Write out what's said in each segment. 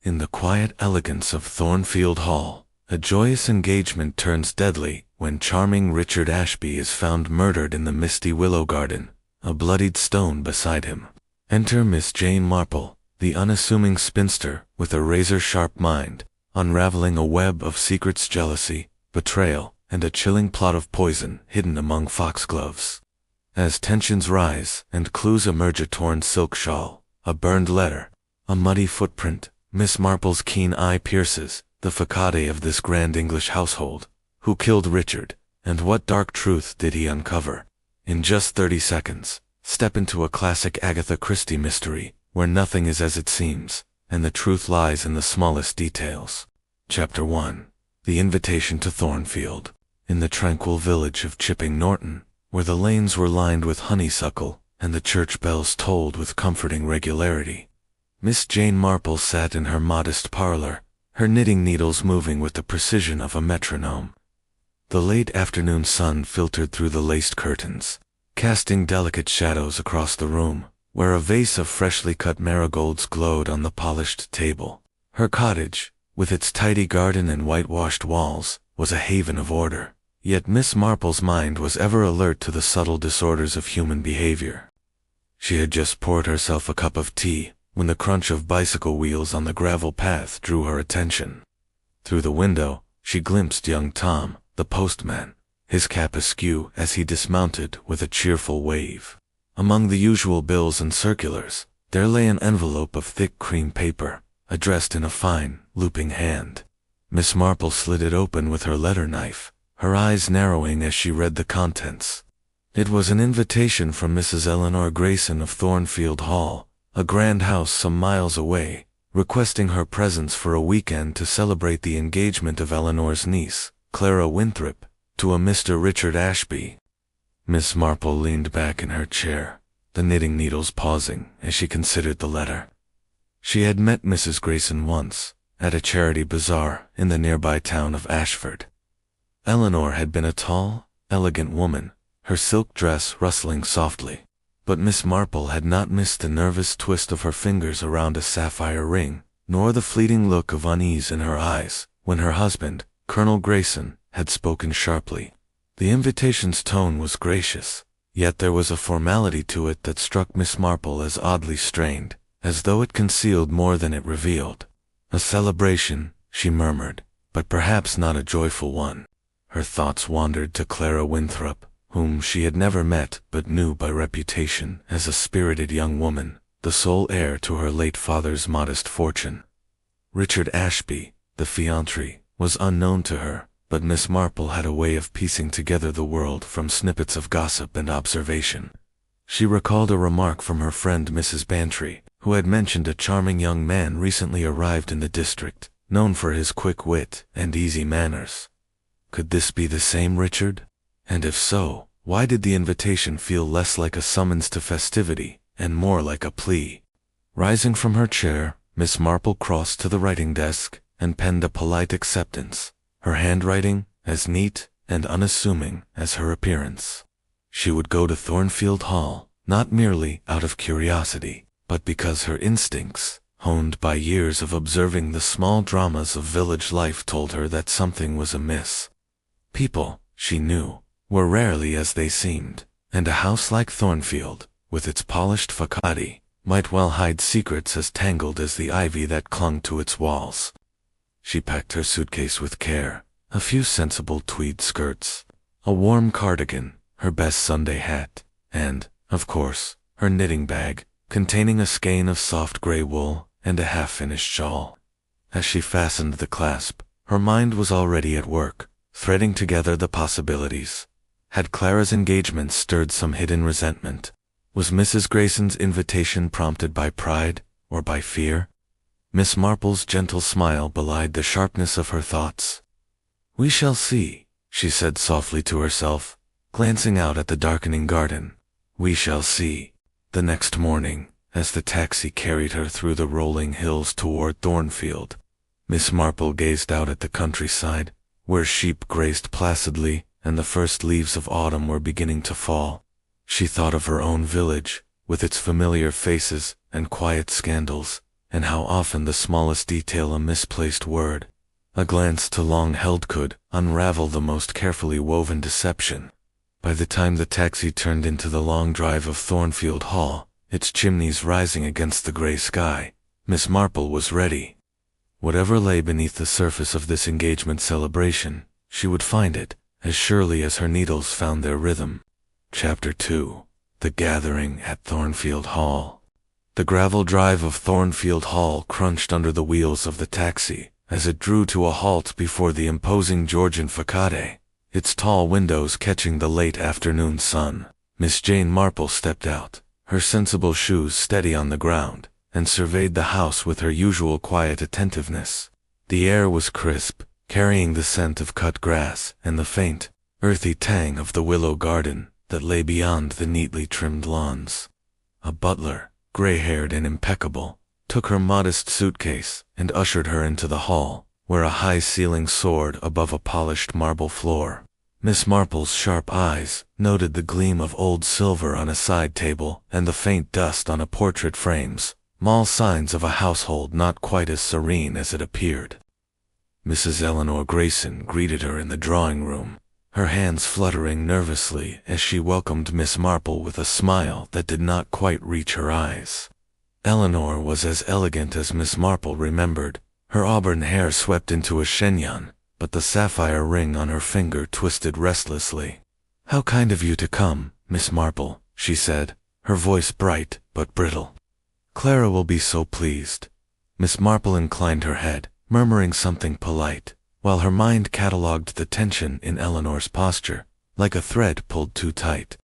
In the quiet elegance of Thornfield Hall, a joyous engagement turns deadly when charming Richard Ashby is found murdered in the misty willow garden, a bloodied stone beside him. Enter Miss Jane Marple, the unassuming spinster with a razor-sharp mind, unraveling a web of secrets, jealousy, betrayal, and a chilling plot of poison hidden among foxgloves. As tensions rise and clues emerge, a torn silk shawl, a burned letter, a muddy footprint, Miss Marple's keen eye pierces the facade of this grand English household. Who killed Richard, and what dark truth did he uncover? In just 30 seconds, step into a classic Agatha Christie mystery, where nothing is as it seems, and the truth lies in the smallest details. Chapter 1. The Invitation to Thornfield. In the tranquil village of Chipping Norton, where the lanes were lined with honeysuckle, and the church bells tolled with comforting regularity, Miss Jane Marple sat in her modest parlor, her knitting needles moving with the precision of a metronome. The late afternoon sun filtered through the laced curtains, casting delicate shadows across the room, where a vase of freshly cut marigolds glowed on the polished table. Her cottage, with its tidy garden and whitewashed walls, was a haven of order, yet Miss Marple's mind was ever alert to the subtle disorders of human behavior. She had just poured herself a cup of tea when the crunch of bicycle wheels on the gravel path drew her attention. Through the window, she glimpsed young Tom, the postman, his cap askew as he dismounted with a cheerful wave. Among the usual bills and circulars, there lay an envelope of thick cream paper, addressed in a fine, looping hand. Miss Marple slid it open with her letter knife, her eyes narrowing as she read the contents. It was an invitation from Mrs. Eleanor Grayson of Thornfield Hall, a grand house some miles away, requesting her presence for a weekend to celebrate the engagement of Eleanor's niece, Clara Winthrop, to a Mr. Richard Ashby. Miss Marple leaned back in her chair, the knitting needles pausing as she considered the letter. She had met Mrs. Grayson once, at a charity bazaar in the nearby town of Ashford. Eleanor had been a tall, elegant woman, her silk dress rustling softly. But Miss Marple had not missed the nervous twist of her fingers around a sapphire ring, nor the fleeting look of unease in her eyes, when her husband, Colonel Grayson, had spoken sharply. The invitation's tone was gracious, yet there was a formality to it that struck Miss Marple as oddly strained, as though it concealed more than it revealed. A celebration, she murmured, but perhaps not a joyful one. Her thoughts wandered to Clara Winthrop, whom she had never met but knew by reputation as a spirited young woman, the sole heir to her late father's modest fortune. Richard Ashby, the fiancé, was unknown to her, but Miss Marple had a way of piecing together the world from snippets of gossip and observation. She recalled a remark from her friend Mrs. Bantry, who had mentioned a charming young man recently arrived in the district, known for his quick wit and easy manners. Could this be the same Richard? And if so, why did the invitation feel less like a summons to festivity and more like a plea? Rising from her chair, Miss Marple crossed to the writing desk and penned a polite acceptance, her handwriting as neat and unassuming as her appearance. She would go to Thornfield Hall, not merely out of curiosity, but because her instincts, honed by years of observing the small dramas of village life, told her that something was amiss. People, she knew, were rarely as they seemed, and a house like Thornfield, with its polished facade, might well hide secrets as tangled as the ivy that clung to its walls. She packed her suitcase with care, a few sensible tweed skirts, a warm cardigan, her best Sunday hat, and, of course, her knitting bag, containing a skein of soft gray wool and a half-finished shawl. As she fastened the clasp, her mind was already at work, threading together the possibilities. Had Clara's engagement stirred some hidden resentment? Was Mrs. Grayson's invitation prompted by pride or by fear? Miss Marple's gentle smile belied the sharpness of her thoughts. "We shall see," she said softly to herself, glancing out at the darkening garden. "We shall see." The next morning, as the taxi carried her through the rolling hills toward Thornfield, Miss Marple gazed out at the countryside, where sheep grazed placidly and the first leaves of autumn were beginning to fall. She thought of her own village, with its familiar faces and quiet scandals, and how often the smallest detail, a misplaced word, a glance too long held, could unravel the most carefully woven deception. By the time the taxi turned into the long drive of Thornfield Hall, its chimneys rising against the gray sky, Miss Marple was ready. Whatever lay beneath the surface of this engagement celebration, she would find it, as surely as her needles found their rhythm. Chapter 2. The Gathering at Thornfield Hall. The gravel drive of Thornfield Hall crunched under the wheels of the taxi as it drew to a halt before the imposing Georgian facade, its tall windows catching the late afternoon sun. Miss Jane Marple stepped out, her sensible shoes steady on the ground, and surveyed the house with her usual quiet attentiveness. The air was crisp, carrying the scent of cut grass and the faint, earthy tang of the willow garden that lay beyond the neatly trimmed lawns. A butler, gray-haired and impeccable, took her modest suitcase and ushered her into the hall, where a high ceiling soared above a polished marble floor. Miss Marple's sharp eyes noted the gleam of old silver on a side table and the faint dust on a portrait frames, small signs of a household not quite as serene as it appeared. Mrs. Eleanor Grayson greeted her in the drawing-room, her hands fluttering nervously as she welcomed Miss Marple with a smile that did not quite reach her eyes. Eleanor was as elegant as Miss Marple remembered, her auburn hair swept into a chignon, but the sapphire ring on her finger twisted restlessly. "How kind of you to come, Miss Marple," she said, her voice bright but brittle. "Clara will be so pleased." Miss Marple inclined her head, murmuring something polite, while her mind catalogued the tension in Eleanor's posture, like a thread pulled too tight.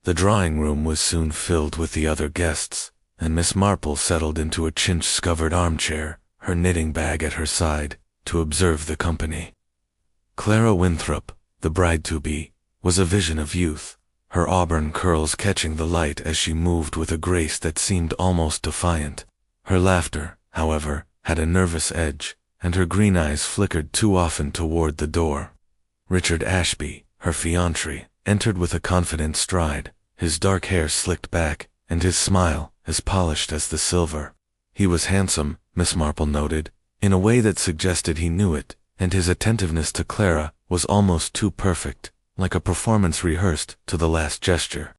The drawing-room was soon filled with the other guests, and Miss Marple settled into a chintz-covered armchair, her knitting bag at her side, to observe the company. Clara Winthrop, the bride-to-be, was a vision of youth, her auburn curls catching the light as she moved with a grace that seemed almost defiant. Her laughter, however, had a nervous edge, and her green eyes flickered too often toward the door. Richard Ashby, her fiancé, entered with a confident stride, his dark hair slicked back, and his smile as polished as the silver. He was handsome, Miss Marple noted, in a way that suggested he knew it, and his attentiveness to Clara was almost too perfect, like a performance rehearsed to the last gesture.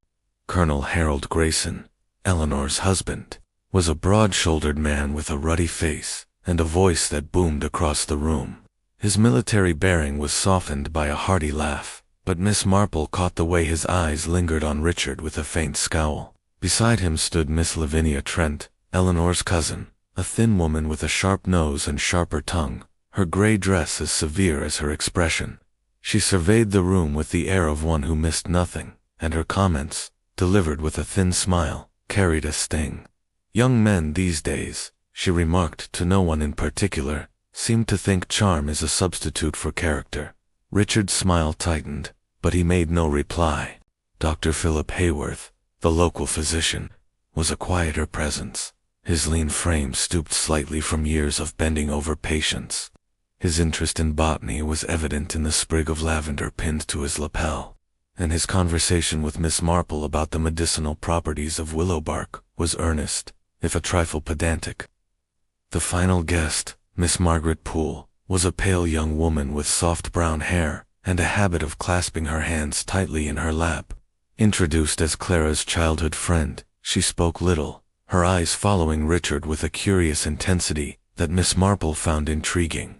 Colonel Harold Grayson, Eleanor's husband, was a broad-shouldered man with a ruddy face and a voice that boomed across the room. His military bearing was softened by a hearty laugh, but Miss Marple caught the way his eyes lingered on Richard with a faint scowl. Beside him stood Miss Lavinia Trent, Eleanor's cousin, a thin woman with a sharp nose and sharper tongue, her gray dress as severe as her expression. She surveyed the room with the air of one who missed nothing, and her comments, delivered with a thin smile, carried a sting. "Young men these days," she remarked to no one in particular, "seem to think charm is a substitute for character." Richard's smile tightened, but he made no reply. Dr. Philip Hayworth, the local physician, was a quieter presence. His lean frame stooped slightly from years of bending over patients. His interest in botany was evident in the sprig of lavender pinned to his lapel, and his conversation with Miss Marple about the medicinal properties of willow bark was earnest, if a trifle pedantic. The final guest, Miss Margaret Poole, was a pale young woman with soft brown hair and a habit of clasping her hands tightly in her lap. Introduced as Clara's childhood friend, she spoke little, her eyes following Richard with a curious intensity that Miss Marple found intriguing.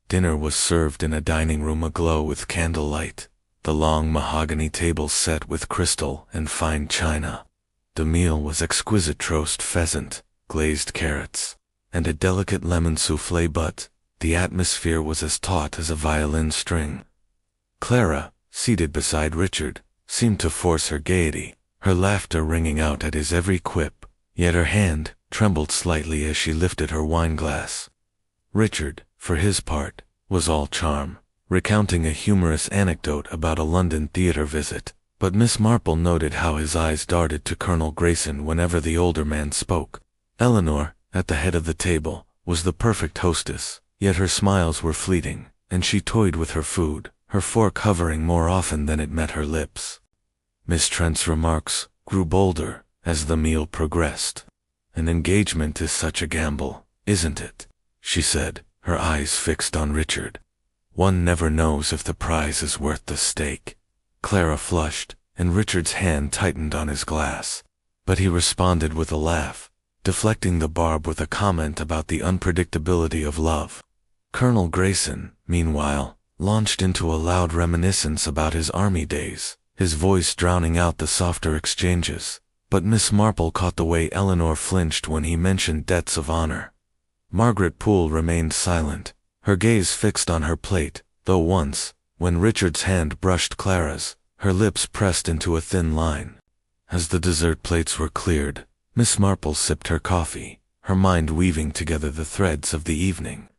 Dinner was served in a dining room aglow with candlelight, the long mahogany table set with crystal and fine china. The meal was exquisite roast pheasant, glazed carrots, and a delicate lemon soufflé, but the atmosphere was as taut as a violin string. Clara, seated beside Richard, seemed to force her gaiety, her laughter ringing out at his every quip, yet her hand trembled slightly as she lifted her wine-glass. Richard, for his part, was all charm, recounting a humorous anecdote about a London theatre visit, but Miss Marple noted how his eyes darted to Colonel Grayson whenever the older man spoke. Eleanor, at the head of the table, was the perfect hostess, yet her smiles were fleeting, and she toyed with her food, her fork hovering more often than it met her lips. Miss Trent's remarks grew bolder as the meal progressed, An engagement is such a gamble, isn't it? She said, her eyes fixed on Richard. One never knows if the prize is worth the stake. Clara flushed, and Richard's hand tightened on his glass. But he responded with a laugh, deflecting the barb with a comment about the unpredictability of love. Colonel Grayson, meanwhile, launched into a loud reminiscence about his army days, his voice drowning out the softer exchanges. But Miss Marple caught the way Eleanor flinched when he mentioned debts of honor. Margaret Poole remained silent, her gaze fixed on her plate, though once, when Richard's hand brushed Clara's, her lips pressed into a thin line. As the dessert plates were cleared, Miss Marple sipped her coffee, her mind weaving together the threads of the evening.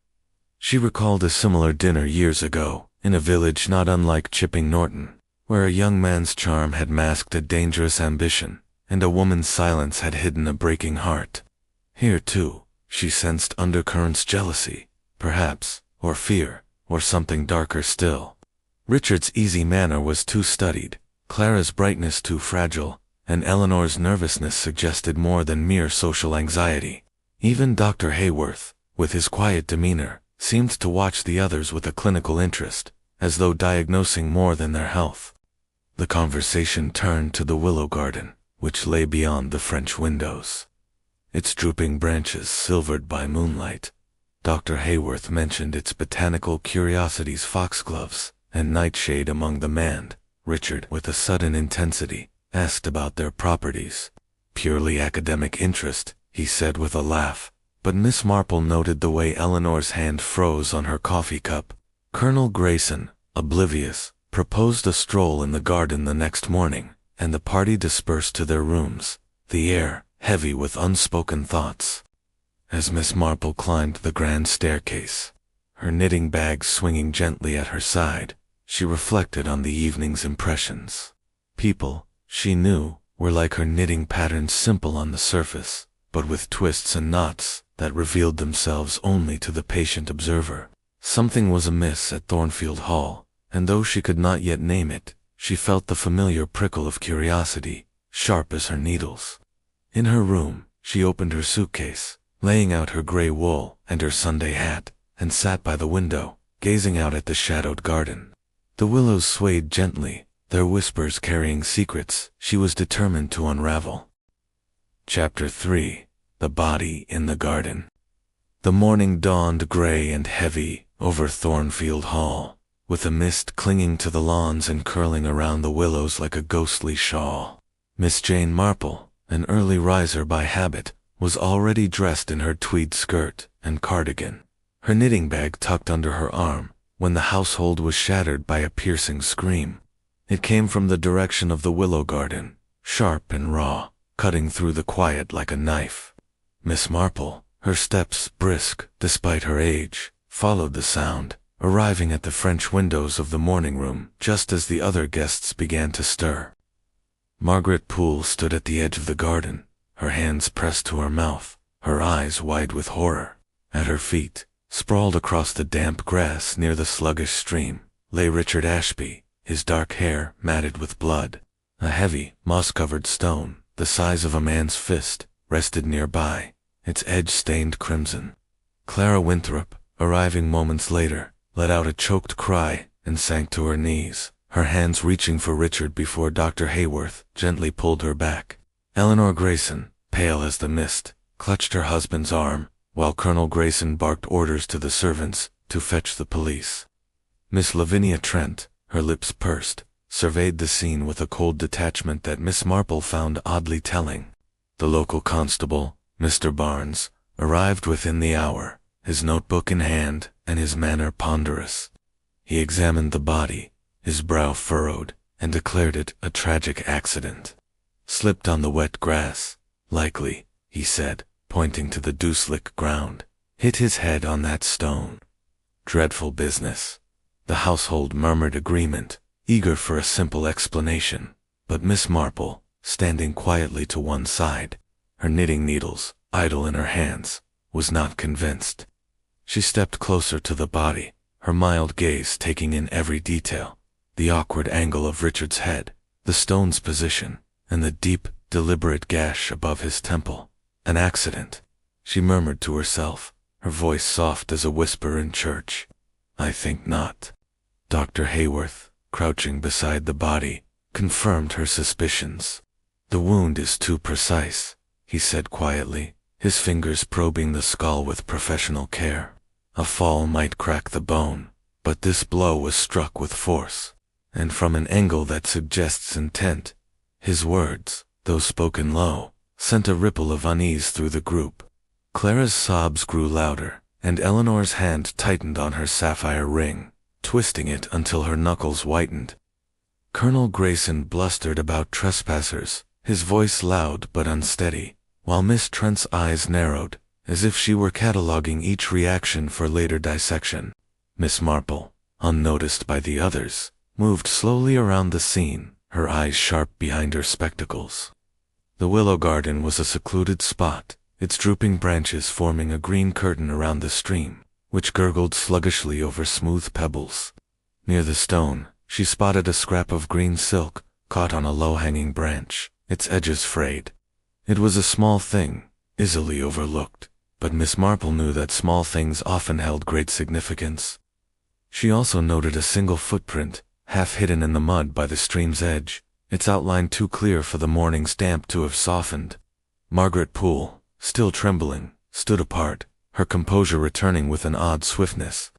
She recalled a similar dinner years ago, in a village not unlike Chipping Norton, where a young man's charm had masked a dangerous ambition, and a woman's silence had hidden a breaking heart. Here, too, she sensed undercurrents: jealousy, perhaps, or fear, or something darker still. Richard's easy manner was too studied, Clara's brightness too fragile, and Eleanor's nervousness suggested more than mere social anxiety. Even Dr. Hayworth, with his quiet demeanor, seemed to watch the others with a clinical interest, as though diagnosing more than their health. The conversation turned to the willow garden, which lay beyond the French windows, its drooping branches silvered by moonlight. Dr. Hayworth mentioned its botanical curiosities: foxgloves and nightshade among the mand. Richard, with a sudden intensity, asked about their properties. Purely academic interest, he said with a laugh, but Miss Marple noted the way Eleanor's hand froze on her coffee cup. Colonel Grayson, oblivious, proposed a stroll in the garden the next morning, and the party dispersed to their rooms, the air heavy with unspoken thoughts. As Miss Marple climbed the grand staircase, her knitting bag swinging gently at her side, she reflected on the evening's impressions. People, she knew, were like her knitting patterns, simple on the surface, but with twists and knots that revealed themselves only to the patient observer. Something was amiss at Thornfield Hall, and though she could not yet name it, she felt the familiar prickle of curiosity, sharp as her needles. In her room, she opened her suitcase, laying out her gray wool and her Sunday hat, and sat by the window, gazing out at the shadowed garden. The willows swayed gently, their whispers carrying secrets she was determined to unravel. Chapter 3. The Body in the Garden. The morning dawned gray and heavy over Thornfield Hall, with a mist clinging to the lawns and curling around the willows like a ghostly shawl. Miss Jane Marple, an early riser by habit, was already dressed in her tweed skirt and cardigan, her knitting bag tucked under her arm, when the household was shattered by a piercing scream. It came from the direction of the willow garden, sharp and raw, cutting through the quiet like a knife. Miss Marple, her steps brisk despite her age, followed the sound, arriving at the French windows of the morning room just as the other guests began to stir. Margaret Poole stood at the edge of the garden, her hands pressed to her mouth, her eyes wide with horror. At her feet, sprawled across the damp grass near the sluggish stream, lay Richard Ashby, his dark hair matted with blood. A heavy, moss-covered stone, the size of a man's fist, rested nearby, its edge stained crimson. Clara Winthrop, arriving moments later, let out a choked cry and sank to her knees, her hands reaching for Richard before Dr. Hayworth gently pulled her back. Eleanor Grayson, pale as the mist, clutched her husband's arm, while Colonel Grayson barked orders to the servants to fetch the police. Miss Lavinia Trent, her lips pursed, surveyed the scene with a cold detachment that Miss Marple found oddly telling. The local constable, Mr. Barnes, arrived within the hour, his notebook in hand and his manner ponderous. He examined the body, his brow furrowed, and declared it a tragic accident. Slipped on the wet grass, likely, he said, pointing to the dew-slick ground. Hit his head on that stone. Dreadful business. The household murmured agreement, eager for a simple explanation, but Miss Marple, standing quietly to one side, her knitting needles idle in her hands, was not convinced. She stepped closer to the body, her mild gaze taking in every detail, the awkward angle of Richard's head, the stone's position, and the deep, deliberate gash above his temple. An accident, she murmured to herself, her voice soft as a whisper in church. I think not. Dr. Hayworth, crouching beside the body, confirmed her suspicions. The wound is too precise, he said quietly, his fingers probing the skull with professional care. A fall might crack the bone, but this blow was struck with force, and from an angle that suggests intent. His words, though spoken low, sent a ripple of unease through the group. Clara's sobs grew louder, and Eleanor's hand tightened on her sapphire ring, twisting it until her knuckles whitened. Colonel Grayson blustered about trespassers, his voice loud but unsteady, while Miss Trent's eyes narrowed, as if she were cataloging each reaction for later dissection. Miss Marple, unnoticed by the others, moved slowly around the scene, her eyes sharp behind her spectacles. The willow garden was a secluded spot, its drooping branches forming a green curtain around the stream, which gurgled sluggishly over smooth pebbles. Near the stone, she spotted a scrap of green silk, caught on a low-hanging branch, its edges frayed. It was a small thing, easily overlooked, but Miss Marple knew that small things often held great significance. She also noted a single footprint, half hidden in the mud by the stream's edge, its outline too clear for the morning's damp to have softened. Margaret Poole, still trembling, stood apart, her composure returning with an odd swiftness.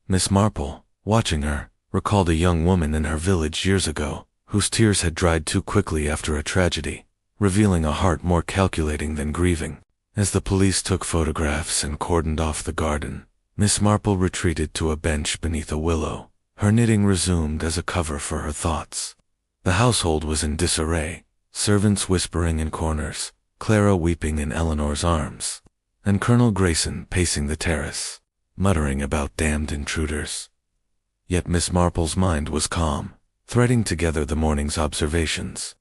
Miss Marple, watching her, recalled a young woman in her village years ago, whose tears had dried too quickly after a tragedy, revealing a heart more calculating than grieving. As the police took photographs and cordoned off the garden, Miss Marple retreated to a bench beneath a willow, her knitting resumed as a cover for her thoughts. The household was in disarray, servants whispering in corners, Clara weeping in Eleanor's arms, and Colonel Grayson pacing the terrace, muttering about damned intruders. Yet Miss Marple's mind was calm, threading together the morning's observations.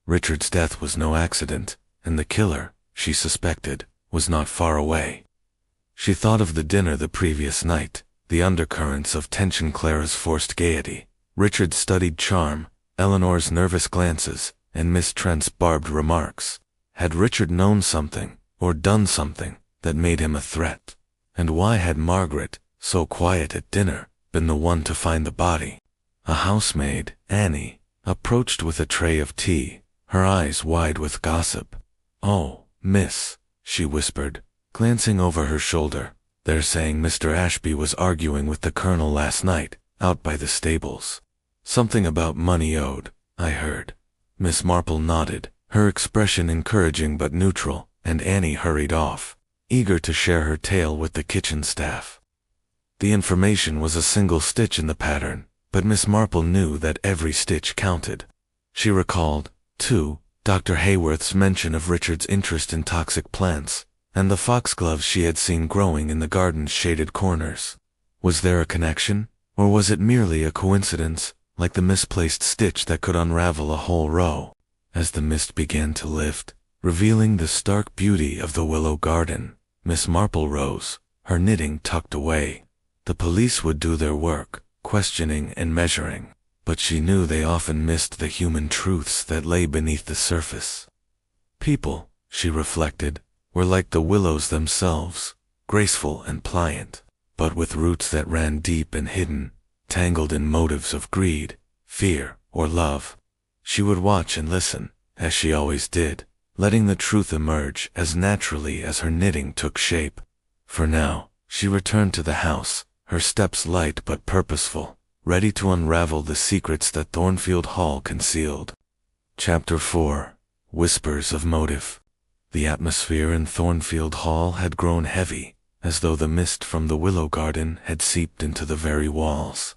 Richard's death was no accident, and the killer, she suspected, was not far away. She thought of the dinner the previous night, the undercurrents of tension, Clara's forced gaiety, Richard's studied charm, Eleanor's nervous glances, and Miss Trent's barbed remarks. Had Richard known something, or done something, that made him a threat? And why had Margaret, so quiet at dinner, been the one to find the body? A housemaid, Annie, approached with a tray of tea, her eyes wide with gossip. "Oh, miss," she whispered, glancing over her shoulder, "they're saying Mr. Ashby was arguing with the colonel last night, out by the stables. Something about money owed, I heard." Miss Marple nodded, her expression encouraging but neutral, and Annie hurried off, eager to share her tale with the kitchen staff. The information was a single stitch in the pattern, but Miss Marple knew that every stitch counted. She recalled, too, Dr. Hayworth's mention of Richard's interest in toxic plants, and the foxgloves she had seen growing in the garden's shaded corners. Was there a connection, or was it merely a coincidence, like the misplaced stitch that could unravel a whole row? As the mist began to lift, revealing the stark beauty of the willow garden, Miss Marple rose, her knitting tucked away. The police would do their work, questioning and measuring, but she knew they often missed the human truths that lay beneath the surface. People, she reflected, were like the willows themselves, graceful and pliant, but with roots that ran deep and hidden, tangled in motives of greed, fear, or love. She would watch and listen, as she always did, letting the truth emerge as naturally as her knitting took shape. For now, she returned to the house, her steps light but purposeful, ready to unravel the secrets that Thornfield Hall concealed. Chapter 4. Whispers of Motive. The atmosphere in Thornfield Hall had grown heavy, as though the mist from the willow garden had seeped into the very walls.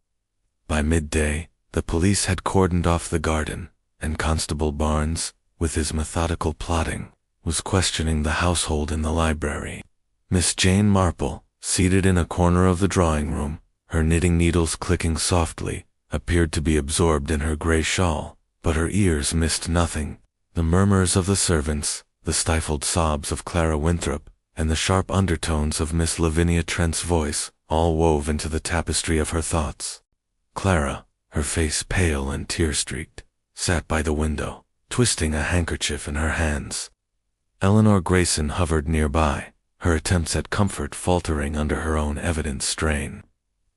By midday, the police had cordoned off the garden, and Constable Barnes, with his methodical plotting, was questioning the household in the library. Miss Jane Marple, seated in a corner of the drawing room, her knitting needles clicking softly, appeared to be absorbed in her gray shawl, but her ears missed nothing. The murmurs of the servants, the stifled sobs of Clara Winthrop, and the sharp undertones of Miss Lavinia Trent's voice all wove into the tapestry of her thoughts. Clara, her face pale and tear-streaked, sat by the window, twisting a handkerchief in her hands. Eleanor Grayson hovered nearby, her attempts at comfort faltering under her own evident strain.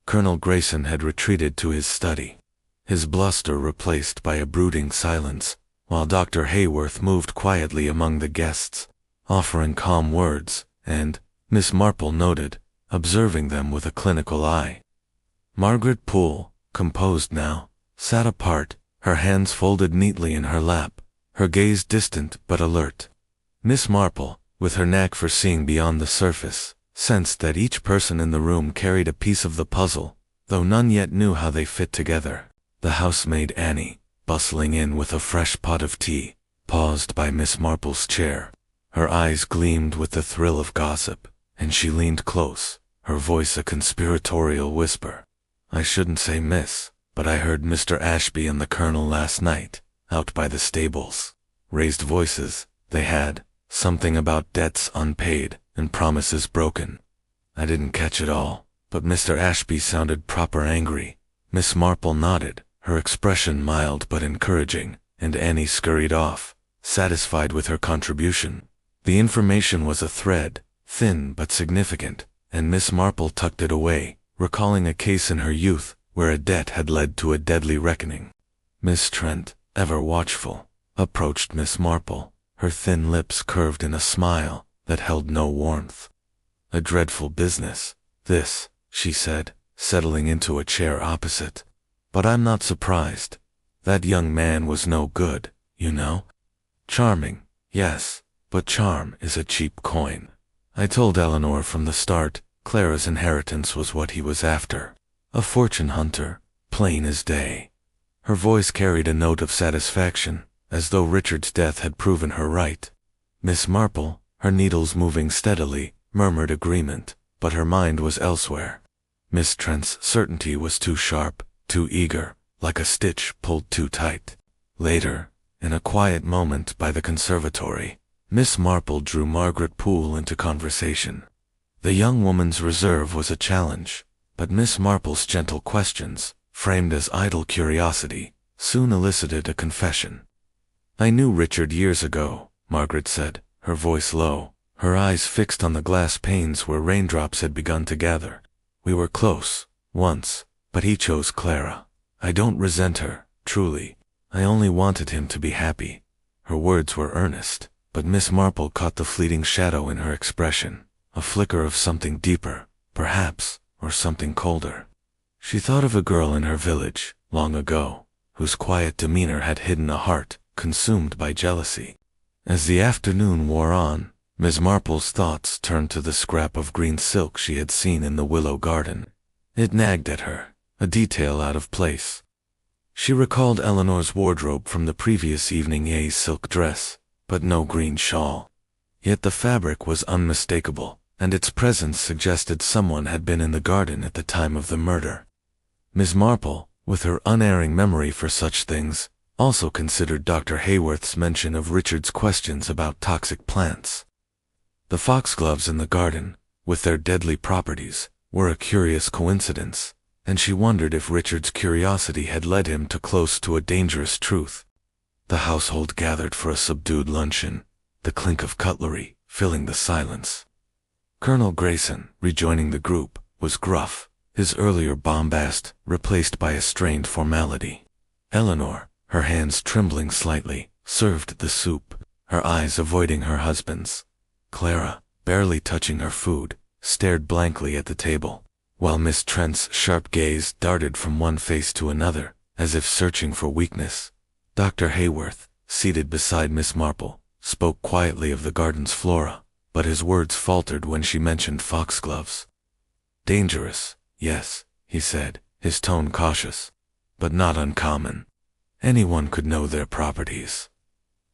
Colonel Grayson had retreated to his study, his bluster replaced by a brooding silence, while Dr. Hayworth moved quietly among the guests, offering calm words, and, Miss Marple noted, observing them with a clinical eye. Margaret Poole, composed now, sat apart, her hands folded neatly in her lap, her gaze distant but alert. Miss Marple, with her knack for seeing beyond the surface, sensed that each person in the room carried a piece of the puzzle, though none yet knew how they fit together. The housemaid Annie, bustling in with a fresh pot of tea, paused by Miss Marple's chair. Her eyes gleamed with the thrill of gossip, and she leaned close, her voice a conspiratorial whisper. "I shouldn't say miss, but I heard Mr. Ashby and the Colonel last night, out by the stables." Raised voices, they had, something about debts unpaid and promises broken. "I didn't catch it all, but Mr. Ashby sounded proper angry." Miss Marple nodded, her expression mild but encouraging, and Annie scurried off, satisfied with her contribution. The information was a thread, thin but significant, and Miss Marple tucked it away, recalling a case in her youth where a debt had led to a deadly reckoning. Miss Trent, ever watchful, approached Miss Marple, her thin lips curved in a smile that held no warmth. "A dreadful business, this," she said, settling into a chair opposite. "But I'm not surprised. That young man was no good, you know. Charming, yes, but charm is a cheap coin. I told Eleanor from the start Clara's inheritance was what he was after. A fortune hunter, plain as day." Her voice carried a note of satisfaction, as though Richard's death had proven her right. Miss Marple, her needles moving steadily, murmured agreement, but her mind was elsewhere. Miss Trent's certainty was too sharp, too eager, like a stitch pulled too tight. Later, in a quiet moment by the conservatory, Miss Marple drew Margaret Poole into conversation. The young woman's reserve was a challenge, but Miss Marple's gentle questions, framed as idle curiosity, soon elicited a confession. "I knew Richard years ago," Margaret said, her voice low, her eyes fixed on the glass panes where raindrops had begun to gather. "We were close, once, but he chose Clara. I don't resent her, truly. I only wanted him to be happy." Her words were earnest, but Miss Marple caught the fleeting shadow in her expression, a flicker of something deeper, perhaps, or something colder. She thought of a girl in her village, long ago, whose quiet demeanor had hidden a heart consumed by jealousy. As the afternoon wore on, Miss Marple's thoughts turned to the scrap of green silk she had seen in the willow garden. It nagged at her, a detail out of place. She recalled Eleanor's wardrobe from the previous evening, a silk dress, but no green shawl. Yet the fabric was unmistakable, and its presence suggested someone had been in the garden at the time of the murder. Miss Marple, with her unerring memory for such things, also considered Dr. Hayworth's mention of Richard's questions about toxic plants. The foxgloves in the garden, with their deadly properties, were a curious coincidence, and she wondered if Richard's curiosity had led him too close to a dangerous truth. The household gathered for a subdued luncheon, the clink of cutlery filling the silence. Colonel Grayson, rejoining the group, was gruff, his earlier bombast replaced by a strained formality. Eleanor, her hands trembling slightly, served the soup, her eyes avoiding her husband's. Clara, barely touching her food, stared blankly at the table, while Miss Trent's sharp gaze darted from one face to another, as if searching for weakness. Dr. Hayworth, seated beside Miss Marple, spoke quietly of the garden's flora, but his words faltered when she mentioned foxgloves. "Dangerous, yes," he said, his tone cautious, "but not uncommon. Anyone could know their properties."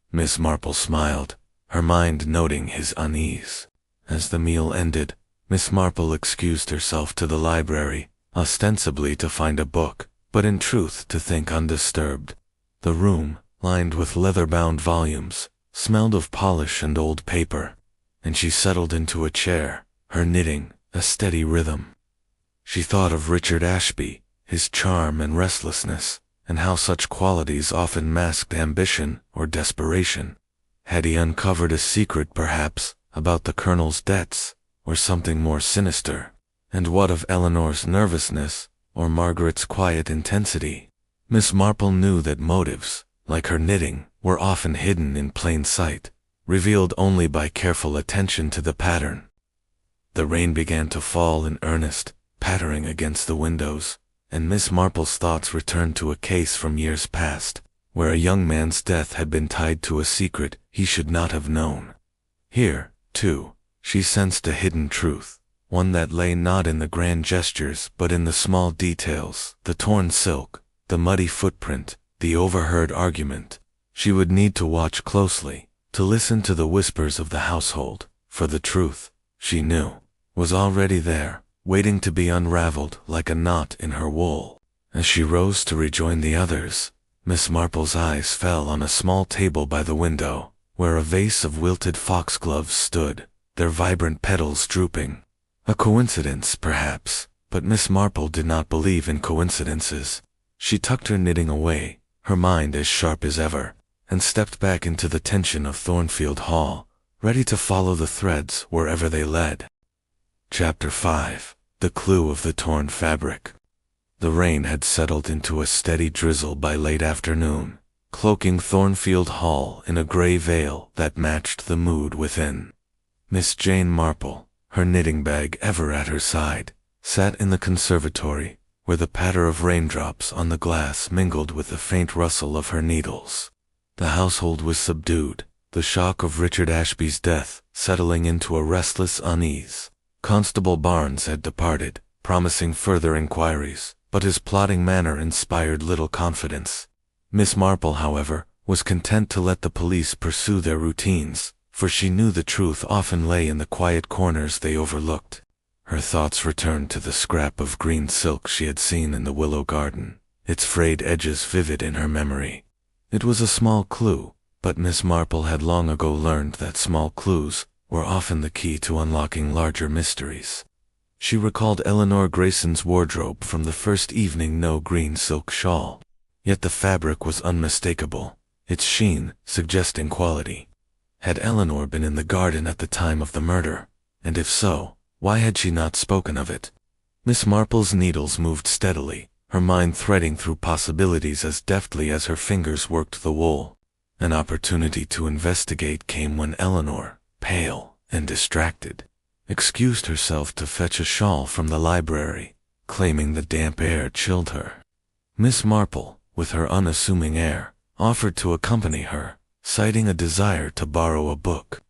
Miss Marple smiled, her mind noting his unease. As the meal ended, Miss Marple excused herself to the library, ostensibly to find a book, but in truth to think undisturbed. The room, lined with leather-bound volumes, smelled of polish and old paper, and she settled into a chair, her knitting a steady rhythm. She thought of Richard Ashby, his charm and restlessness, and how such qualities often masked ambition or desperation. Had he uncovered a secret, perhaps, about the Colonel's debts, or something more sinister? And what of Eleanor's nervousness, or Margaret's quiet intensity? Miss Marple knew that motives, like her knitting, were often hidden in plain sight, revealed only by careful attention to the pattern. The rain began to fall in earnest, pattering against the windows, and Miss Marple's thoughts returned to a case from years past, where a young man's death had been tied to a secret he should not have known. Here, too, she sensed a hidden truth, one that lay not in the grand gestures but in the small details, the torn silk, the muddy footprint, the overheard argument. She would need to watch closely, to listen to the whispers of the household, for the truth, she knew, was already there, waiting to be unraveled like a knot in her wool. As she rose to rejoin the others, Miss Marple's eyes fell on a small table by the window, where a vase of wilted foxgloves stood, their vibrant petals drooping. A coincidence, perhaps, but Miss Marple did not believe in coincidences. She tucked her knitting away, her mind as sharp as ever, and stepped back into the tension of Thornfield Hall, ready to follow the threads wherever they led. Chapter 5. The Clue of the Torn Fabric. The rain had settled into a steady drizzle by late afternoon, cloaking Thornfield Hall in a gray veil that matched the mood within. Miss Jane Marple, her knitting bag ever at her side, sat in the conservatory, where the patter of raindrops on the glass mingled with the faint rustle of her needles. The household was subdued, the shock of Richard Ashby's death settling into a restless unease. Constable Barnes had departed, promising further inquiries, but his plodding manner inspired little confidence. Miss Marple, however, was content to let the police pursue their routines, for she knew the truth often lay in the quiet corners they overlooked. Her thoughts returned to the scrap of green silk she had seen in the willow garden, its frayed edges vivid in her memory. It was a small clue, but Miss Marple had long ago learned that small clues were often the key to unlocking larger mysteries. She recalled Eleanor Grayson's wardrobe from the first evening, no green silk shawl. Yet the fabric was unmistakable, its sheen suggesting quality. Had Eleanor been in the garden at the time of the murder? And if so, why had she not spoken of it? Miss Marple's needles moved steadily, her mind threading through possibilities as deftly as her fingers worked the wool. An opportunity to investigate came when Eleanor, pale and distracted, excused herself to fetch a shawl from the library, claiming the damp air chilled her. Miss Marple, with her unassuming air, offered to accompany her, citing a desire to borrow a book.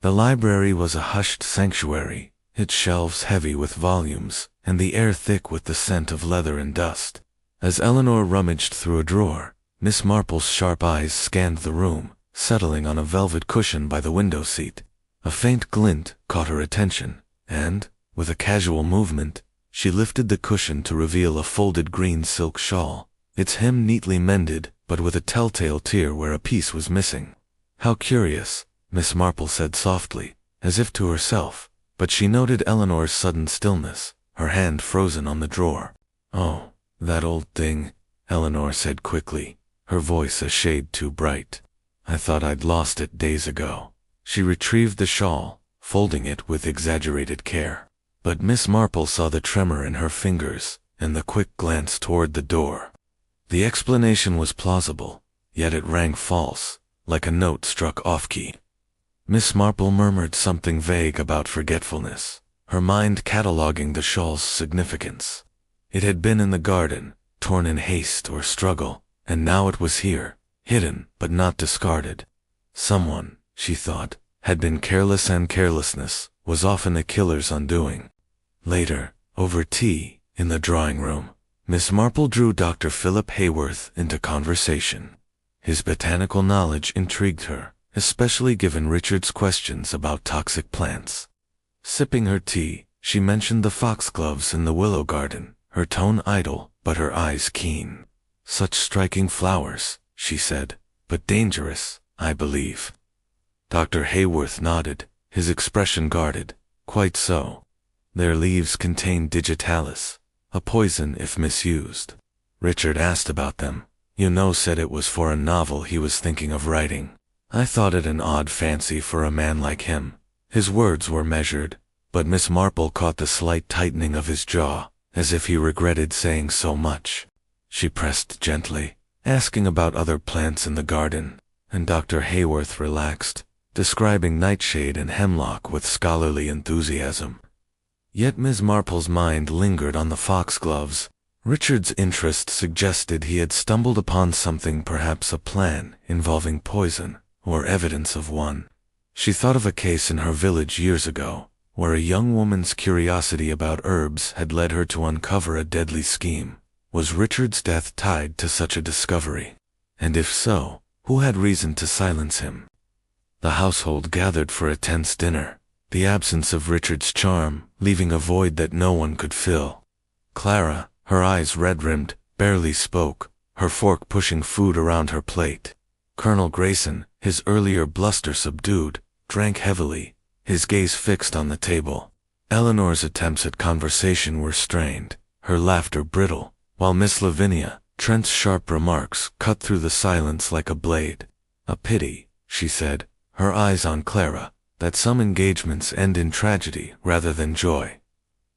The library was a hushed sanctuary, its shelves heavy with volumes, and the air thick with the scent of leather and dust. As Eleanor rummaged through a drawer, Miss Marple's sharp eyes scanned the room, settling on a velvet cushion by the window seat. A faint glint caught her attention, and, with a casual movement, she lifted the cushion to reveal a folded green silk shawl, its hem neatly mended, but with a telltale tear where a piece was missing. "How curious," Miss Marple said softly, as if to herself, but she noted Eleanor's sudden stillness, her hand frozen on the drawer. "Oh, that old thing," Eleanor said quickly, her voice a shade too bright. "I thought I'd lost it days ago." She retrieved the shawl, folding it with exaggerated care. But Miss Marple saw the tremor in her fingers, and the quick glance toward the door. The explanation was plausible, yet it rang false, like a note struck off-key. Miss Marple murmured something vague about forgetfulness, her mind cataloguing the shawl's significance. It had been in the garden, torn in haste or struggle, and now it was here, hidden but not discarded. Someone, she thought, had been careless, and carelessness was often a killer's undoing. Later, over tea, in the drawing room, Miss Marple drew Dr. Philip Hayworth into conversation. His botanical knowledge intrigued her, especially given Richard's questions about toxic plants. Sipping her tea, she mentioned the foxgloves in the willow garden, her tone idle, but her eyes keen. "Such striking flowers," she said, "but dangerous, I believe." Dr. Hayworth nodded, his expression guarded. "Quite so. Their leaves contain digitalis, a poison if misused." Richard asked about them. Said it was for a novel he was thinking of writing. I thought it an odd fancy for a man like him." His words were measured, but Miss Marple caught the slight tightening of his jaw, as if he regretted saying so much. She pressed gently, asking about other plants in the garden, and Dr. Hayworth relaxed, describing nightshade and hemlock with scholarly enthusiasm. Yet Miss Marple's mind lingered on the foxgloves. Richard's interest suggested he had stumbled upon something, perhaps a plan involving poison, or evidence of one. She thought of a case in her village years ago, where a young woman's curiosity about herbs had led her to uncover a deadly scheme. Was Richard's death tied to such a discovery? And if so, who had reason to silence him? The household gathered for a tense dinner, the absence of Richard's charm leaving a void that no one could fill. Clara, her eyes red-rimmed, barely spoke, her fork pushing food around her plate. Colonel Grayson, his earlier bluster subdued, drank heavily, his gaze fixed on the table. Eleanor's attempts at conversation were strained, her laughter brittle, while Miss Lavinia, Trent's sharp remarks cut through the silence like a blade. "A pity," she said, her eyes on Clara, "that some engagements end in tragedy rather than joy."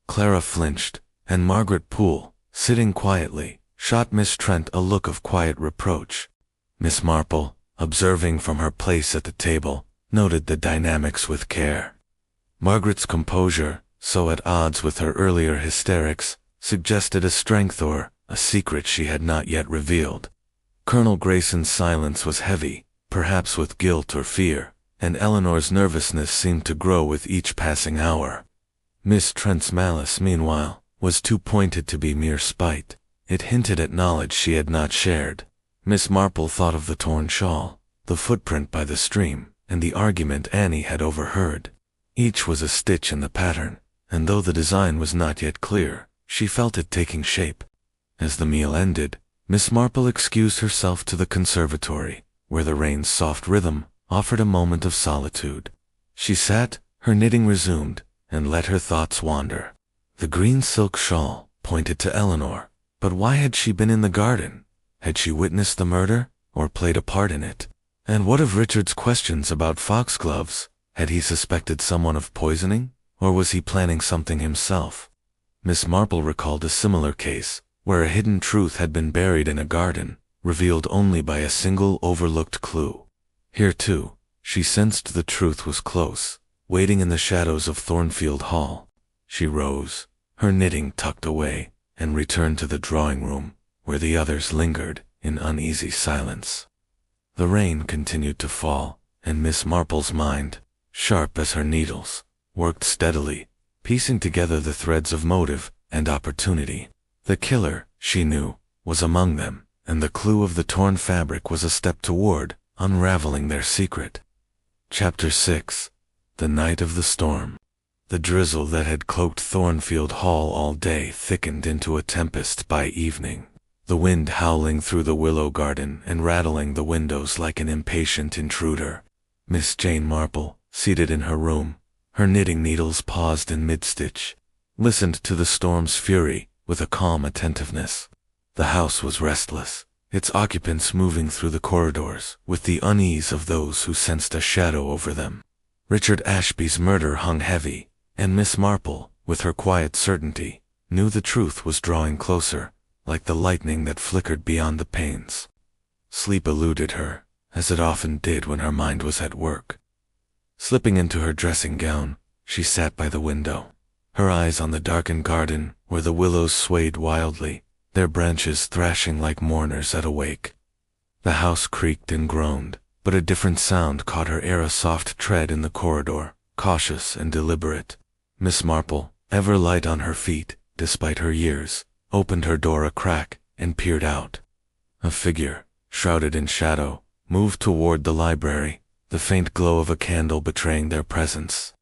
Clara flinched, and Margaret Poole, sitting quietly, shot Miss Trent a look of quiet reproach. Miss Marple, observing from her place at the table, noted the dynamics with care. Margaret's composure, so at odds with her earlier hysterics, suggested a strength or a secret she had not yet revealed. Colonel Grayson's silence was heavy, perhaps with guilt or fear, and Eleanor's nervousness seemed to grow with each passing hour. Miss Trent's malice, meanwhile, was too pointed to be mere spite. It hinted at knowledge she had not shared. Miss Marple thought of the torn shawl, the footprint by the stream, and the argument Annie had overheard. Each was a stitch in the pattern, and though the design was not yet clear, she felt it taking shape. As the meal ended, Miss Marple excused herself to the conservatory, where the rain's soft rhythm offered a moment of solitude. She sat, her knitting resumed, and let her thoughts wander. The green silk shawl pointed to Eleanor, but why had she been in the garden? Had she witnessed the murder, or played a part in it? And what of Richard's questions about foxgloves? Had he suspected someone of poisoning, or was he planning something himself? Miss Marple recalled a similar case, where a hidden truth had been buried in a garden, revealed only by a single overlooked clue. Here, too, she sensed the truth was close, waiting in the shadows of Thornfield Hall. She rose, her knitting tucked away, and returned to the drawing room, where the others lingered in uneasy silence. The rain continued to fall, and Miss Marple's mind, sharp as her needles, worked steadily, piecing together the threads of motive and opportunity. The killer, she knew, was among them, and the clue of the torn fabric was a step toward unraveling their secret. Chapter 6. The Night of the Storm. The drizzle that had cloaked Thornfield Hall all day thickened into a tempest by evening, the wind howling through the willow garden and rattling the windows like an impatient intruder. Miss Jane Marple, seated in her room, her knitting needles paused in mid-stitch, listened to the storm's fury with a calm attentiveness. The house was restless, its occupants moving through the corridors with the unease of those who sensed a shadow over them. Richard Ashby's murder hung heavy, and Miss Marple, with her quiet certainty, knew the truth was drawing closer, like the lightning that flickered beyond the panes. Sleep eluded her, as it often did when her mind was at work. Slipping into her dressing gown, she sat by the window, her eyes on the darkened garden where the willows swayed wildly, their branches thrashing like mourners at a wake. The house creaked and groaned, but a different sound caught her ere a soft tread in the corridor, cautious and deliberate. Miss Marple, ever light on her feet, despite her years, opened her door a crack and peered out. A figure, shrouded in shadow, moved toward the library, the faint glow of a candle betraying their presence.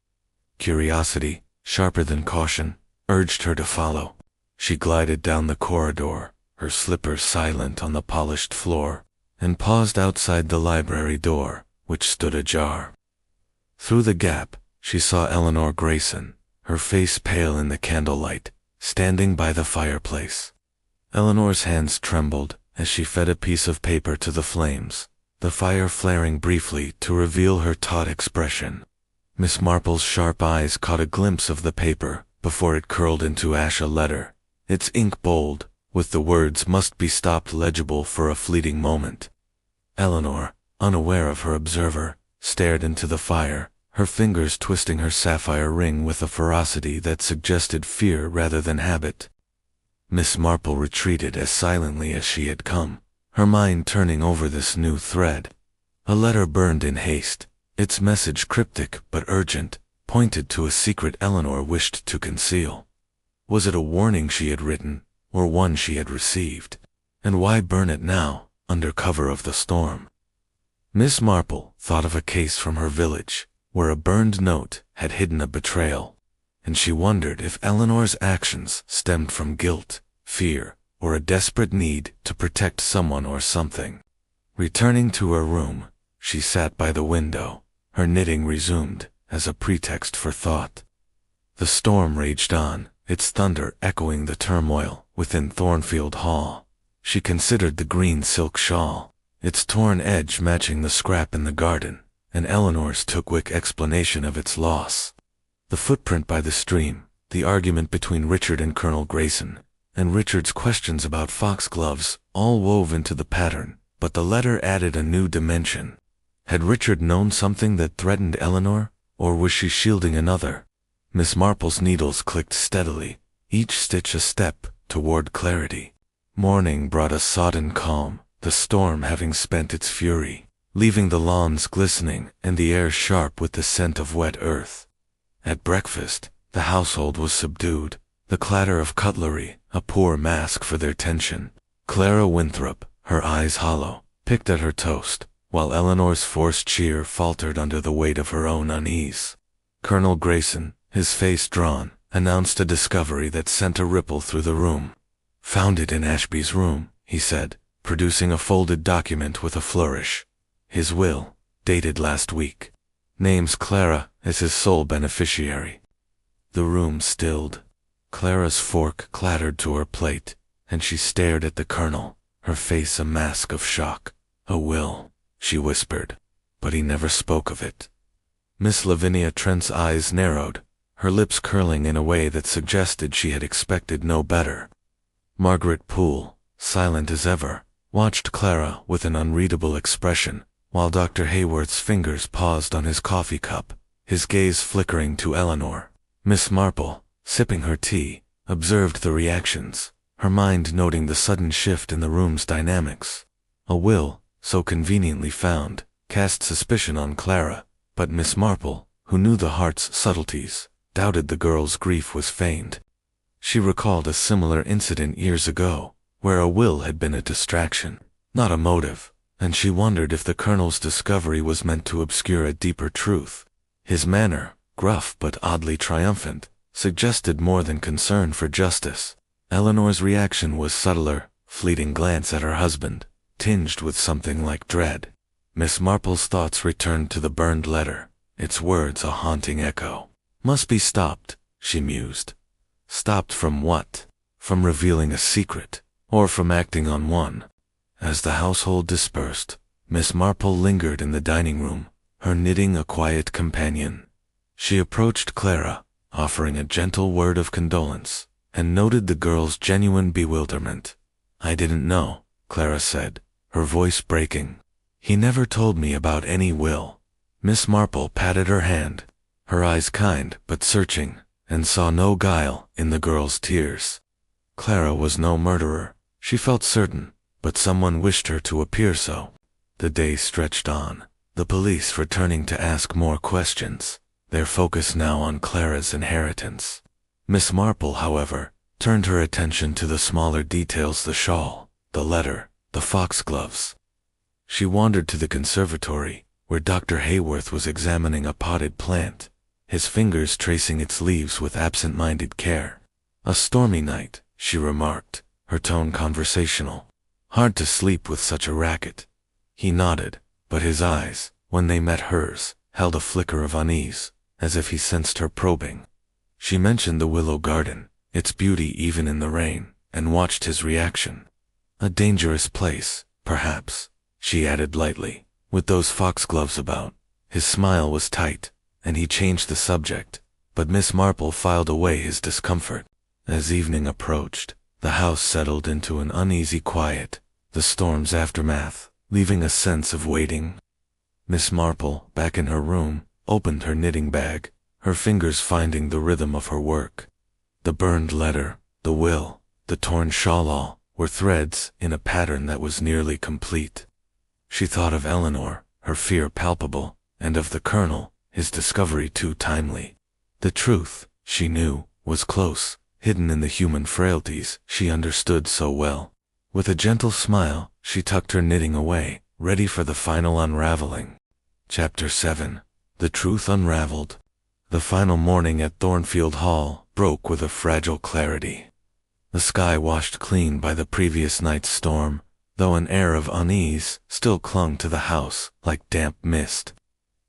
Curiosity, sharper than caution, urged her to follow. She glided down the corridor, her slippers silent on the polished floor, and paused outside the library door, which stood ajar. Through the gap, she saw Eleanor Grayson, her face pale in the candlelight, standing by the fireplace. Eleanor's hands trembled as she fed a piece of paper to the flames, the fire flaring briefly to reveal her taut expression. Miss Marple's sharp eyes caught a glimpse of the paper before it curled into ash a letter, its ink bold, with the words "must be stopped" legible for a fleeting moment. Eleanor, unaware of her observer, stared into the fire, her fingers twisting her sapphire ring with a ferocity that suggested fear rather than habit. Miss Marple retreated as silently as she had come, her mind turning over this new thread. A letter burned in haste, its message cryptic but urgent, pointed to a secret Eleanor wished to conceal. Was it a warning she had written, or one she had received? And why burn it now, under cover of the storm? Miss Marple thought of a case from her village, where a burned note had hidden a betrayal, and she wondered if Eleanor's actions stemmed from guilt, fear, or a desperate need to protect someone or something. Returning to her room, she sat by the window, her knitting resumed, as a pretext for thought. The storm raged on, its thunder echoing the turmoil within Thornfield Hall. She considered the green silk shawl, its torn edge matching the scrap in the garden, and Eleanor's quick explanation of its loss. The footprint by the stream, the argument between Richard and Colonel Grayson, and Richard's questions about foxgloves all wove into the pattern, but the letter added a new dimension. Had Richard known something that threatened Eleanor, or was she shielding another? Miss Marple's needles clicked steadily, each stitch a step toward clarity. Morning brought a sodden calm, the storm having spent its fury, leaving the lawns glistening and the air sharp with the scent of wet earth. At breakfast, the household was subdued, the clatter of cutlery a poor mask for their tension. Clara Winthrop, her eyes hollow, picked at her toast, while Eleanor's forced cheer faltered under the weight of her own unease. Colonel Grayson, his face drawn, announced a discovery that sent a ripple through the room. "Found it in Ashby's room," he said, producing a folded document with a flourish. "His will, dated last week. Names Clara as his sole beneficiary." The room stilled. Clara's fork clattered to her plate, and she stared at the colonel, her face a mask of shock. "A will," she whispered, but he never spoke of it. Miss Lavinia Trent's eyes narrowed, her lips curling in a way that suggested she had expected no better. Margaret Poole, silent as ever, watched Clara with an unreadable expression, while Dr. Hayworth's fingers paused on his coffee cup, his gaze flickering to Eleanor. Miss Marple, sipping her tea, observed the reactions, her mind noting the sudden shift in the room's dynamics. A will, so conveniently found, cast suspicion on Clara, but Miss Marple, who knew the heart's subtleties, doubted the girl's grief was feigned. She recalled a similar incident years ago, where a will had been a distraction, not a motive, and she wondered if the colonel's discovery was meant to obscure a deeper truth. His manner, gruff but oddly triumphant, suggested more than concern for justice. Eleanor's reaction was subtler, fleeting glance at her husband, tinged with something like dread. Miss Marple's thoughts returned to the burned letter, its words a haunting echo. "Must be stopped," she mused. Stopped from what? From revealing a secret, or from acting on one? As the household dispersed, Miss Marple lingered in the dining room, her knitting a quiet companion. She approached Clara, offering a gentle word of condolence, and noted the girl's genuine bewilderment. "I didn't know," Clara said, her voice breaking. "He never told me about any will." Miss Marple patted her hand, her eyes kind but searching, and saw no guile in the girl's tears. Clara was no murderer, she felt certain, but someone wished her to appear so. The day stretched on, the police returning to ask more questions, their focus now on Clara's inheritance. Miss Marple, however, turned her attention to the smaller details: the shawl, the letter, the foxgloves. She wandered to the conservatory, where Dr. Hayworth was examining a potted plant, his fingers tracing its leaves with absent-minded care. "A stormy night," she remarked, her tone conversational. "Hard to sleep with such a racket." He nodded, but his eyes, when they met hers, held a flicker of unease, as if he sensed her probing. She mentioned the willow garden, its beauty even in the rain, and watched his reaction. "A dangerous place, perhaps," she added lightly, With those foxgloves about, his smile was tight, and he changed the subject, but Miss Marple filed away his discomfort. As evening approached, the house settled into an uneasy quiet, the storm's aftermath, leaving a sense of waiting. Miss Marple, back in her room, opened her knitting bag, her fingers finding the rhythm of her work. The burned letter, the will, the torn shawl all were threads in a pattern that was nearly complete. She thought of Eleanor, her fear palpable, and of the Colonel, his discovery too timely. The truth, she knew, was close, hidden in the human frailties she understood so well. With a gentle smile, she tucked her knitting away, ready for the final unraveling. Chapter 7. The Truth Unraveled. The final morning at Thornfield Hall broke with a fragile clarity. The sky washed clean by the previous night's storm, though an air of unease still clung to the house like damp mist.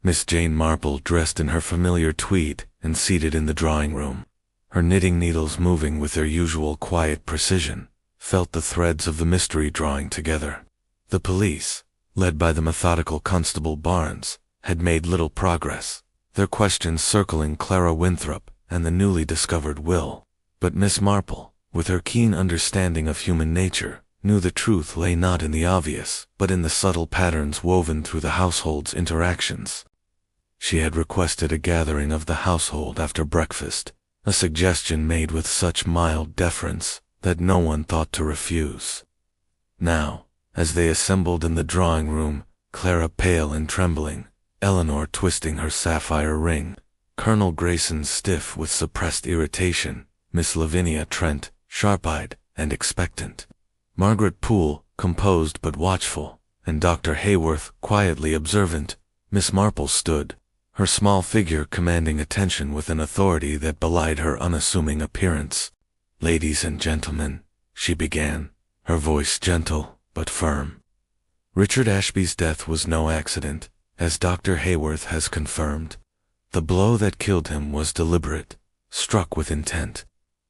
Miss Jane Marple, dressed in her familiar tweed and seated in the drawing-room, her knitting needles moving with their usual quiet precision, felt the threads of the mystery drawing together. The police, led by the methodical Constable Barnes, had made little progress, their questions circling Clara Winthrop and the newly discovered will. But Miss Marple, with her keen understanding of human nature, knew the truth lay not in the obvious, but in the subtle patterns woven through the household's interactions. She had requested a gathering of the household after breakfast, a suggestion made with such mild deference that no one thought to refuse. Now, as they assembled in the drawing-room, Clara pale and trembling, Eleanor twisting her sapphire ring, Colonel Grayson stiff with suppressed irritation, Miss Lavinia Trent sharp-eyed and expectant, Margaret Poole composed but watchful, and Dr. Hayworth quietly observant, Miss Marple stood, her small figure commanding attention with an authority that belied her unassuming appearance. "Ladies and gentlemen," she began, her voice gentle but firm. "Richard Ashby's death was no accident, as Dr. Hayworth has confirmed. The blow that killed him was deliberate, struck with intent.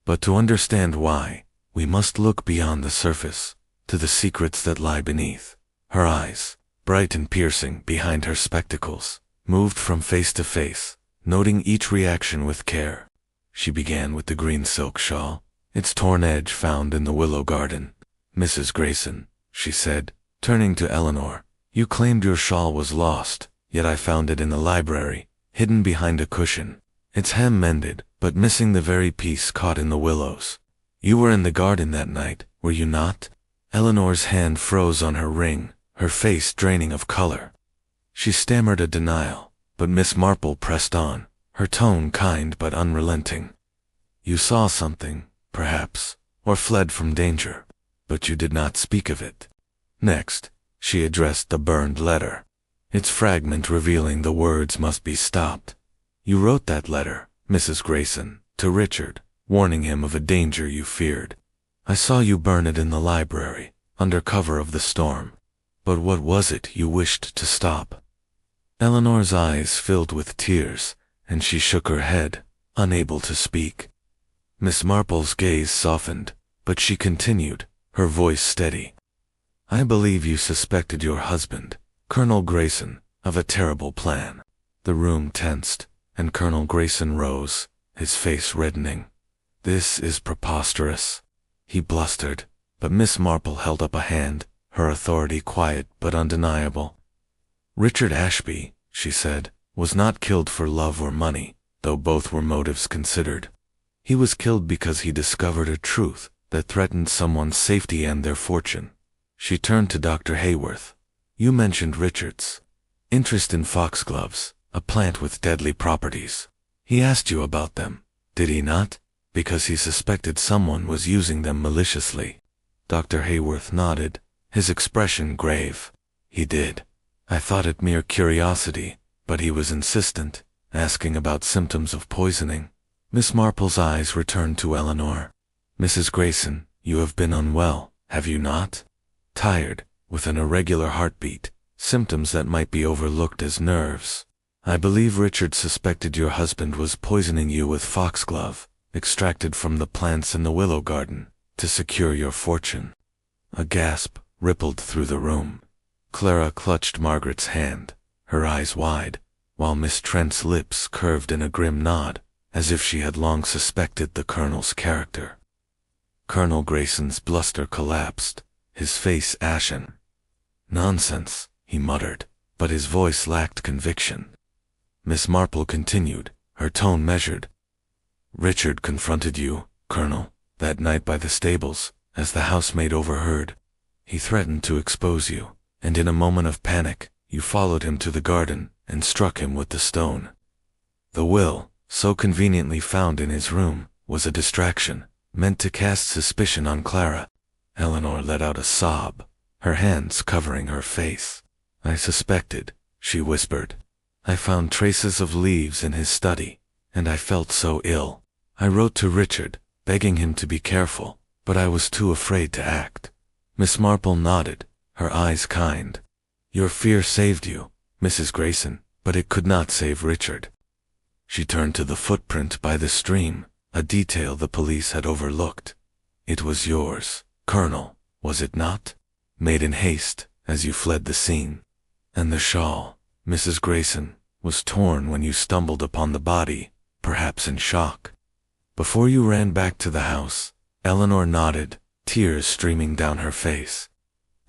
But to understand why, we must look beyond the surface, to the secrets that lie beneath." Her eyes, bright and piercing behind her spectacles, moved from face to face, noting each reaction with care. She began with the green silk shawl, its torn edge found in the willow garden. "Mrs. Grayson," she said, turning to Eleanor, "you claimed your shawl was lost, yet I found it in the library, hidden behind a cushion. Its hem mended, but missing the very piece caught in the willows. You were in the garden that night, were you not?" Eleanor's hand froze on her ring, her face draining of color. She stammered a denial, but Miss Marple pressed on, her tone kind but unrelenting. "You saw something, perhaps, or fled from danger, but you did not speak of it." Next, she addressed the burned letter, its fragment revealing the words must be stopped. "You wrote that letter, Mrs. Grayson, to Richard, warning him of a danger you feared. I saw you burn it in the library, under cover of the storm. But what was it you wished to stop?" Eleanor's eyes filled with tears, and she shook her head, unable to speak. Miss Marple's gaze softened, but she continued, her voice steady. "I believe you suspected your husband, Colonel Grayson, of a terrible plan." The room tensed, and Colonel Grayson rose, his face reddening. "This is preposterous," he blustered, but Miss Marple held up a hand, her authority quiet but undeniable. "Richard Ashby," she said, "was not killed for love or money, though both were motives considered. He was killed because he discovered a truth that threatened someone's safety and their fortune." She turned to Dr. Hayworth. "You mentioned Richard's interest in foxgloves, a plant with deadly properties. He asked you about them, did he not? Because he suspected someone was using them maliciously." Dr. Hayworth nodded, his expression grave. "He did. I thought it mere curiosity, but he was insistent, asking about symptoms of poisoning." Miss Marple's eyes returned to Eleanor. "Mrs. Grayson, you have been unwell, have you not? Tired, with an irregular heartbeat, symptoms that might be overlooked as nerves. I believe Richard suspected your husband was poisoning you with foxglove, extracted from the plants in the willow garden, to secure your fortune." A gasp rippled through the room. Clara clutched Margaret's hand, her eyes wide, while Miss Trent's lips curved in a grim nod, as if she had long suspected the Colonel's character. Colonel Grayson's bluster collapsed, his face ashen. "Nonsense," he muttered, but his voice lacked conviction. Miss Marple continued, her tone measured. "Richard confronted you, Colonel, that night by the stables, as the housemaid overheard. He threatened to expose you, and in a moment of panic, you followed him to the garden and struck him with the stone. The will, so conveniently found in his room, was a distraction, meant to cast suspicion on Clara." Eleanor let out a sob, her hands covering her face. "I suspected," she whispered. "I found traces of leaves in his study, and I felt so ill. I wrote to Richard, begging him to be careful, but I was too afraid to act." Miss Marple nodded, her eyes kind. "Your fear saved you, Mrs. Grayson, but it could not save Richard." She turned to the footprint by the stream, a detail the police had overlooked. "It was yours, Colonel, was it not? Made in haste, as you fled the scene. And the shawl, Mrs. Grayson, was torn when you stumbled upon the body, perhaps in shock. Before you ran back to the house." Eleanor nodded, tears streaming down her face.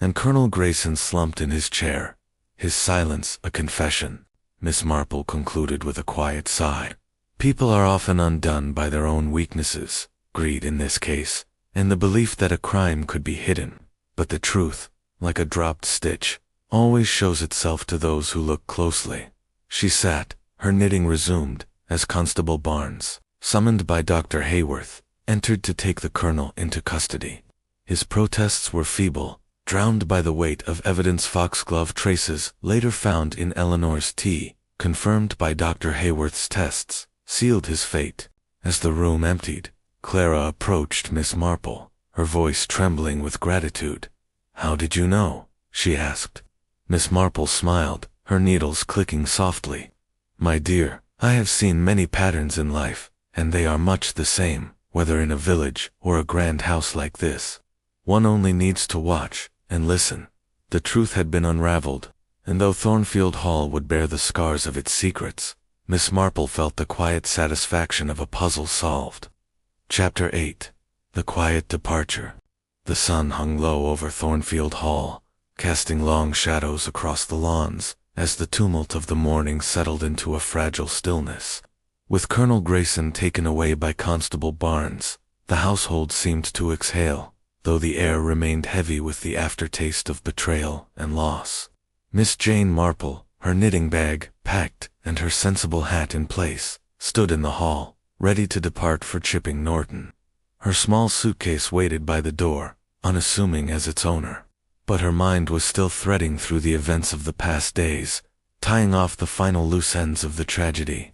And Colonel Grayson slumped in his chair, his silence a confession. Miss Marple concluded with a quiet sigh. "People are often undone by their own weaknesses, greed in this case, and the belief that a crime could be hidden. But the truth, like a dropped stitch, always shows itself to those who look closely." She sat, her knitting resumed, as Constable Barnes, summoned by Dr. Hayworth, entered to take the Colonel into custody. His protests were feeble, drowned by the weight of evidence. Foxglove traces, later found in Eleanor's tea, confirmed by Dr. Hayworth's tests, sealed his fate. As the room emptied, Clara approached Miss Marple, her voice trembling with gratitude. "How did you know?" she asked. Miss Marple smiled, her needles clicking softly. "My dear, I have seen many patterns in life, and they are much the same, whether in a village or a grand house like this. One only needs to watch and listen." The truth had been unraveled, and though Thornfield Hall would bear the scars of its secrets, Miss Marple felt the quiet satisfaction of a puzzle solved. Chapter 8. The Quiet Departure. The sun hung low over Thornfield Hall, casting long shadows across the lawns, as the tumult of the morning settled into a fragile stillness. With Colonel Grayson taken away by Constable Barnes, the household seemed to exhale, though the air remained heavy with the aftertaste of betrayal and loss. Miss Jane Marple, her knitting bag packed and her sensible hat in place, stood in the hall, ready to depart for Chipping Norton. Her small suitcase waited by the door, unassuming as its owner. But her mind was still threading through the events of the past days, tying off the final loose ends of the tragedy.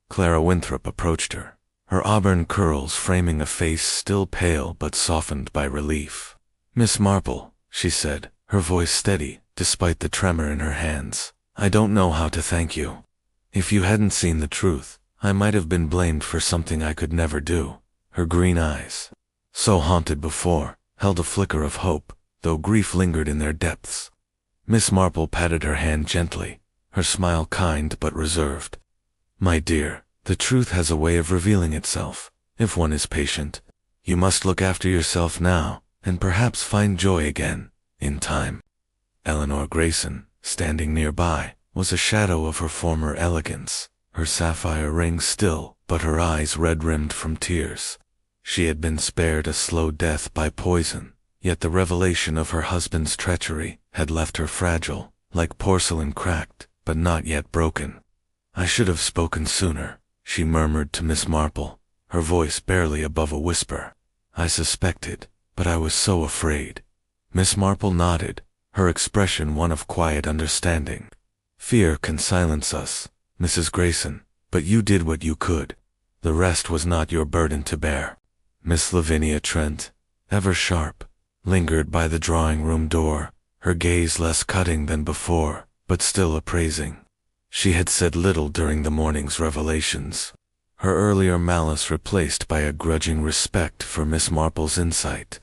Clara Winthrop approached her, her auburn curls framing a face still pale but softened by relief. "Miss Marple," she said, her voice steady, despite the tremor in her hands, "I don't know how to thank you. If you hadn't seen the truth, I might have been blamed for something I could never do." Her green eyes, so haunted before, held a flicker of hope, though grief lingered in their depths. Miss Marple patted her hand gently, her smile kind but reserved. "My dear, the truth has a way of revealing itself, if one is patient. You must look after yourself now, and perhaps find joy again, in time." Eleanor Grayson, standing nearby, was a shadow of her former elegance, her sapphire ring still, but her eyes red-rimmed from tears. She had been spared a slow death by poison, yet the revelation of her husband's treachery had left her fragile, like porcelain cracked, but not yet broken. "I should have spoken sooner," she murmured to Miss Marple, her voice barely above a whisper. "I suspected, but I was so afraid." Miss Marple nodded, her expression one of quiet understanding. "Fear can silence us, Mrs. Grayson, but you did what you could. The rest was not your burden to bear." Miss Lavinia Trent, ever sharp, lingered by the drawing-room door, her gaze less cutting than before, but still appraising. She had said little during the morning's revelations, her earlier malice replaced by a grudging respect for Miss Marple's insight.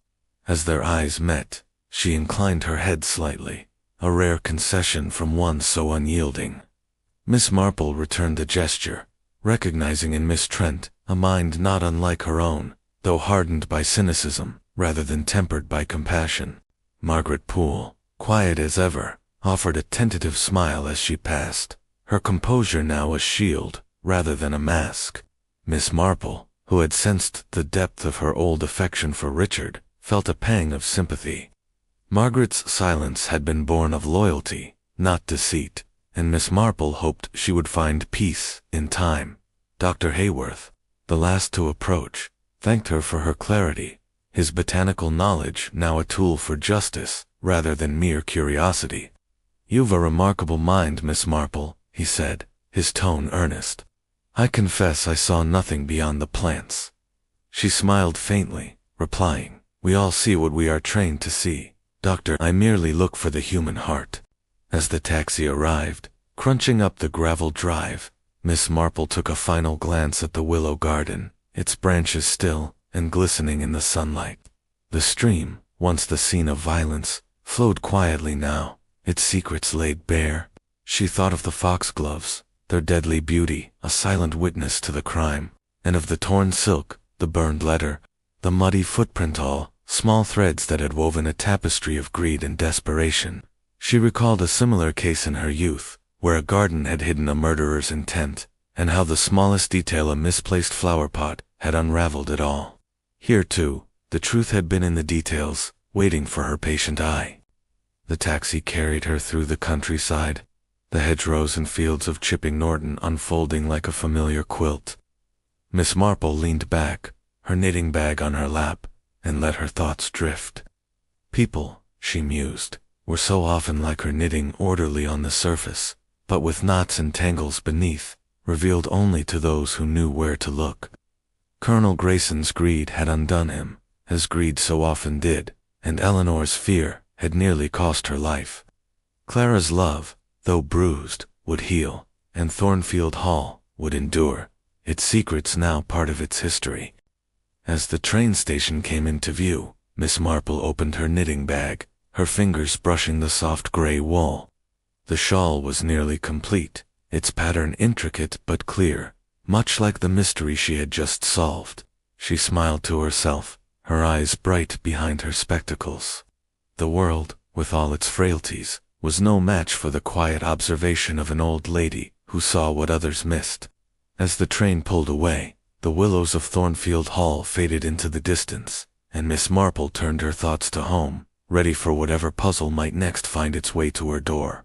As their eyes met, she inclined her head slightly, a rare concession from one so unyielding. Miss Marple returned the gesture, recognizing in Miss Trent a mind not unlike her own, though hardened by cynicism rather than tempered by compassion. Margaret Poole, quiet as ever, offered a tentative smile as she passed, her composure now a shield rather than a mask. Miss Marple, who had sensed the depth of her old affection for Richard, felt a pang of sympathy. Margaret's silence had been born of loyalty, not deceit, and Miss Marple hoped she would find peace in time. Dr. Hayworth, the last to approach, thanked her for her clarity, his botanical knowledge now a tool for justice rather than mere curiosity. "You've a remarkable mind, Miss Marple," he said, his tone earnest. "I confess I saw nothing beyond the plants." She smiled faintly, replying, "We all see what we are trained to see, Doctor. I merely look for the human heart." As the taxi arrived, crunching up the gravel drive, Miss Marple took a final glance at the willow garden, its branches still and glistening in the sunlight. The stream, once the scene of violence, flowed quietly now, its secrets laid bare. She thought of the foxgloves, their deadly beauty, a silent witness to the crime, and of the torn silk, the burned letter, the muddy footprint, all small threads that had woven a tapestry of greed and desperation. She recalled a similar case in her youth, where a garden had hidden a murderer's intent, and how the smallest detail, a misplaced flower pot, had unraveled it all. Here, too, the truth had been in the details, waiting for her patient eye. The taxi carried her through the countryside, the hedgerows and fields of Chipping Norton unfolding like a familiar quilt. Miss Marple leaned back, her knitting bag on her lap, and let her thoughts drift. People, she mused, were so often like her, knitting orderly on the surface, but with knots and tangles beneath, revealed only to those who knew where to look. Colonel Grayson's greed had undone him, as greed so often did, and Eleanor's fear had nearly cost her life. Clara's love, though bruised, would heal, and Thornfield Hall would endure, its secrets now part of its history. As the train station came into view, Miss Marple opened her knitting bag, her fingers brushing the soft gray wool. The shawl was nearly complete, its pattern intricate but clear, much like the mystery she had just solved. She smiled to herself, her eyes bright behind her spectacles. The world, with all its frailties, was no match for the quiet observation of an old lady who saw what others missed. As the train pulled away, the willows of Thornfield Hall faded into the distance, and Miss Marple turned her thoughts to home, ready for whatever puzzle might next find its way to her door.